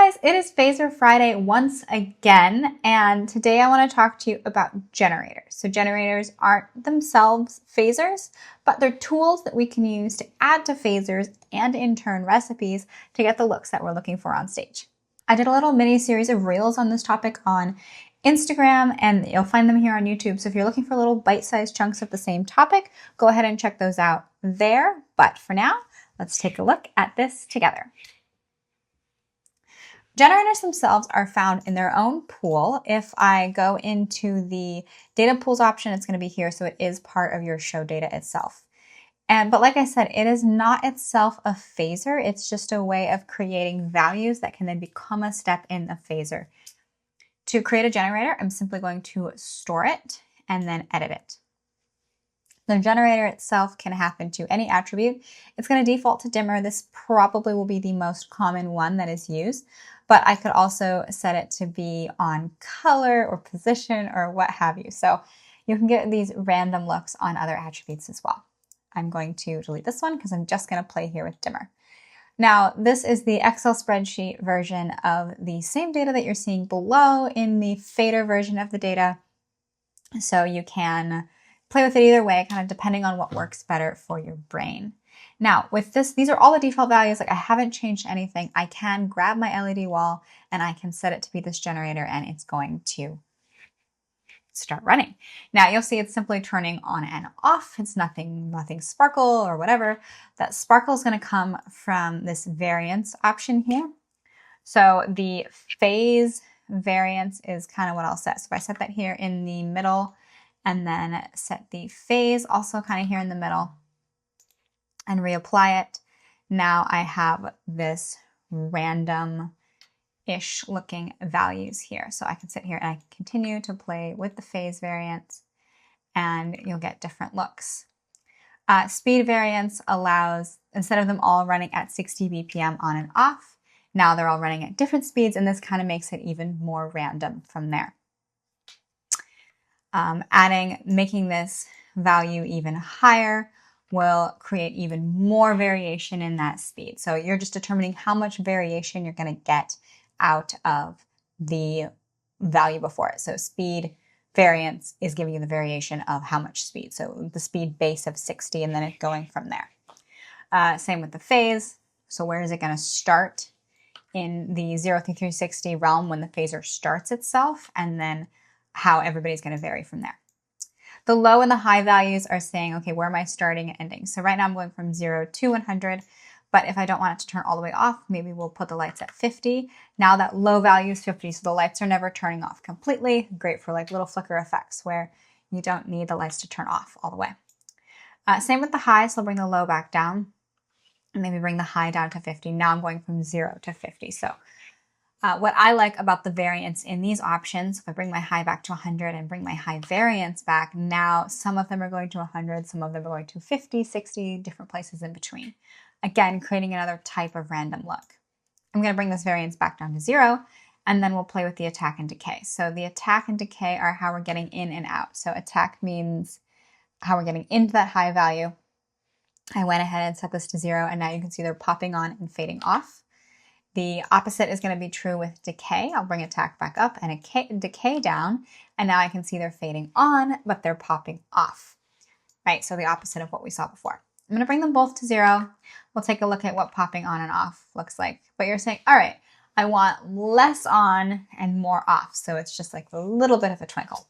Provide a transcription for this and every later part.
guys, it is Phaser Friday once again, and today I want to talk to you about generators. So generators aren't themselves phasers, but they're tools that we can use to add to phasers and in turn recipes to get the looks that we're looking for on stage. I did a little mini series of reels on this topic on Instagram, and you'll find them here on YouTube. So if you're looking for little bite-sized chunks of the same topic, go ahead and check those out there. But for now, let's take a look at this together. Generators themselves are found in their own pool. If I go into the data pools option, it's going to be here, so it is part of your show data itself. But like I said, it is not itself a phaser. It's just a way of creating values that can then become a step in a phaser. To create a generator, I'm simply going to store it and then edit it. The generator itself can happen to any attribute. It's going to default to dimmer. This probably will be the most common one that is used, but I could also set it to be on color or position or what have you. So you can get these random looks on other attributes as well. I'm going to delete this one because I'm just going to play here with dimmer. Now, this is the Excel spreadsheet version of the same data that you're seeing below in the fader version of the data. So you can play with it either way, kind of depending on what works better for your brain. Now, with this, these are all the default values. Like I haven't changed anything. I can grab my LED wall and I can set it to be this generator and it's going to start running. Now you'll see it's simply turning on and off. It's nothing sparkle or whatever. That sparkle is going to come from this variance option here. So the phase variance is kind of what I'll set. So if I set that here in the middle and then set the phase also kind of here in the middle and reapply it, now I have this random-ish looking values here. So I can sit here and I can continue to play with the phase variance and you'll get different looks. Speed variance allows, instead of them all running at 60 BPM on and off, now they're all running at different speeds, and this kind of makes it even more random from there. Making this value even higher will create even more variation in that speed. So you're just determining how much variation you're going to get out of the value before it. So speed variance is giving you the variation of how much speed. So the speed base of 60 and then it going from there. Same with the phase. So where is it going to start in the 0 through 360 realm when the phaser starts itself, and then how everybody's going to vary from there. The low and the high values are saying, okay, where am I starting and ending? So right now I'm going from 0 to 100, but if I don't want it to turn all the way off, maybe we'll put the lights at 50. Now that low value is 50, so the lights are never turning off completely. Great for like little flicker effects where you don't need the lights to turn off all the way. Same with the high, so I'll bring the low back down and maybe bring the high down to 50. Now I'm going from 0 to 50. So what I like about the variance in these options, if I bring my high back to 100 and bring my high variance back, now some of them are going to 100, some of them are going to 50, 60, different places in between. Again, creating another type of random look. I'm going to bring this variance back down to 0, and then we'll play with the attack and decay. So the attack and decay are how we're getting in and out. So attack means how we're getting into that high value. I went ahead and set this to 0, and now you can see they're popping on and fading off. The opposite is going to be true with decay. I'll bring attack back up and decay down, and now I can see they're fading on, but they're popping off. Right, so the opposite of what we saw before. I'm going to bring them both to 0. We'll take a look at what popping on and off looks like. But you're saying, all right, I want less on and more off. So it's just like a little bit of a twinkle.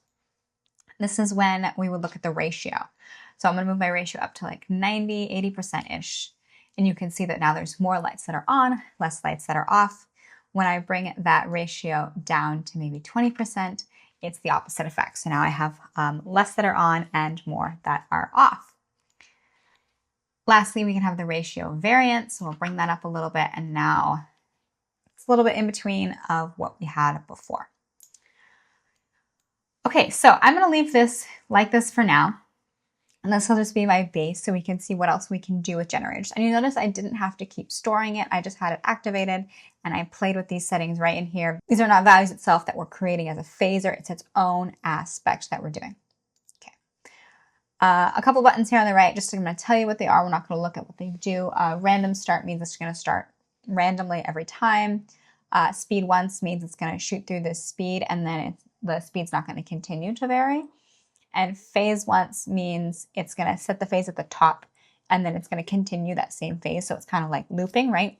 This is when we would look at the ratio. So I'm going to move my ratio up to like 90, 80%-ish. And you can see that now there's more lights that are on, less lights that are off. When I bring that ratio down to maybe 20%, it's the opposite effect. So now I have less that are on and more that are off. Lastly, we can have the ratio variance. So we'll bring that up a little bit, and now it's a little bit in between of what we had before. Okay, so I'm going to leave this like this for now. And this will just be my base so we can see what else we can do with generators. And you notice I didn't have to keep storing it. I just had it activated and I played with these settings right in here. These are not values itself that we're creating as a phaser. It's its own aspect that we're doing. Okay. A couple buttons here on the right, just I'm going to tell you what they are. We're not going to look at what they do. Random start means it's going to start randomly every time. Speed once means it's going to shoot through this speed, and then the speed's not going to continue to vary. And phase once means it's going to set the phase at the top, and then it's going to continue that same phase. So it's kind of like looping, right?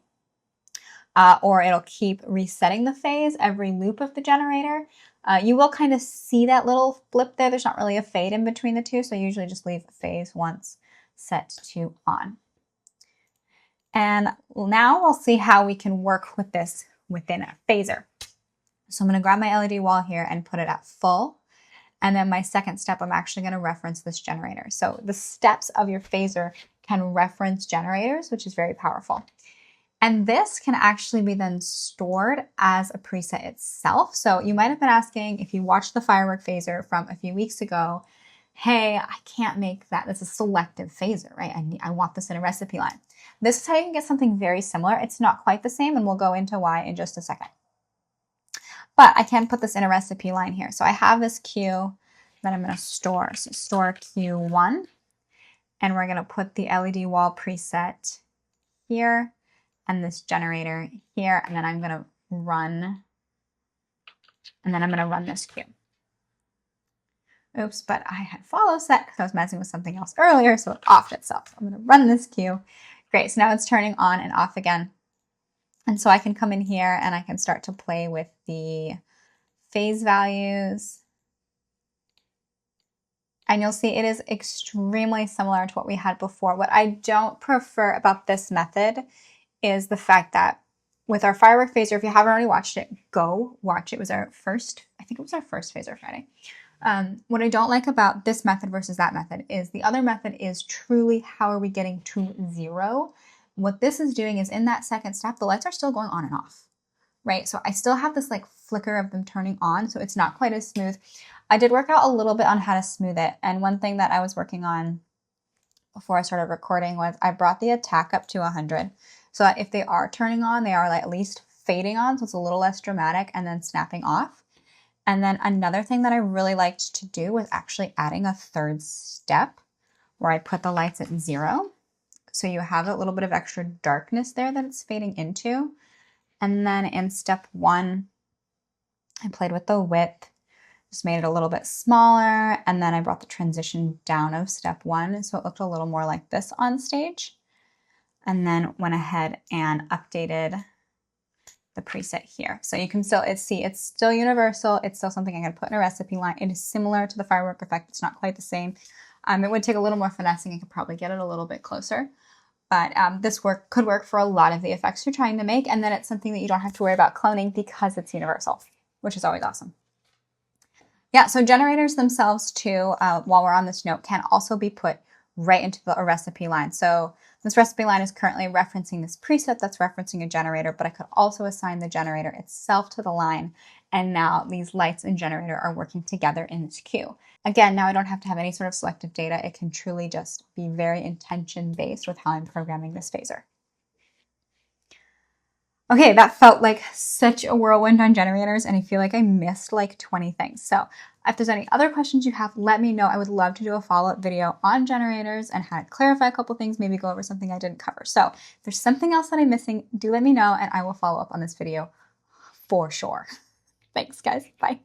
Or it'll keep resetting the phase every loop of the generator. You will kind of see that little blip there. There's not really a fade in between the two, so I usually just leave phase once set to on. And now we'll see how we can work with this within a phaser. So I'm going to grab my LED wall here and put it at full. And then my second step, I'm actually going to reference this generator. So the steps of your phaser can reference generators, which is very powerful. And this can actually be then stored as a preset itself. So you might have been asking, if you watched the firework phaser from a few weeks ago, hey, I can't make that. That's a selective phaser, right? I want this in a recipe line. This is how you can get something very similar. It's not quite the same, and we'll go into why in just a second. But I can put this in a recipe line here. So I have this queue that I'm going to store. So store Q1, and we're going to put the LED wall preset here and this generator here, and then I'm going to run, this queue. Oops, but I had follow set because I was messing with something else earlier, so it offed itself. So I'm going to run this queue. Great, so now it's turning on and off again. And so I can come in here and I can start to play with the phase values. And you'll see it is extremely similar to what we had before. What I don't prefer about this method is the fact that with our firework phaser, if you haven't already watched it, go watch it. It was our first, I think it was our first phaser Friday. What I don't like about this method versus that method is the other method is truly how are we getting to 0. What this is doing is in that second step, the lights are still going on and off, right? So I still have this like flicker of them turning on, so it's not quite as smooth. I did work out a little bit on how to smooth it, and one thing that I was working on before I started recording was I brought the attack up to 100, so that if they are turning on, they are like at least fading on, so it's a little less dramatic, and then snapping off. And then another thing that I really liked to do was actually adding a third step where I put the lights at 0. So you have a little bit of extra darkness there that it's fading into. And then in step 1, I played with the width, just made it a little bit smaller. And then I brought the transition down of step 1. So it looked a little more like this on stage. And then went ahead and updated the preset here. So you can still see it's still universal. It's still something I'm going to put in a recipe line. It is similar to the firework effect. It's not quite the same. It would take a little more finessing. I could probably get it a little bit closer. But this could work for a lot of the effects you're trying to make. And then it's something that you don't have to worry about cloning because it's universal, which is always awesome. Yeah, so generators themselves too, while we're on this note, can also be put right into a recipe line. So this recipe line is currently referencing this preset that's referencing a generator, but I could also assign the generator itself to the line. And now these lights and generator are working together in this queue. Again, now I don't have to have any sort of selective data. It can truly just be very intention-based with how I'm programming this phaser. Okay, that felt like such a whirlwind on generators, and I feel like I missed like 20 things. So if there's any other questions you have, let me know. I would love to do a follow-up video on generators and how to clarify a couple things, maybe go over something I didn't cover. So if there's something else that I'm missing, do let me know and I will follow up on this video for sure. Thanks, guys. Bye.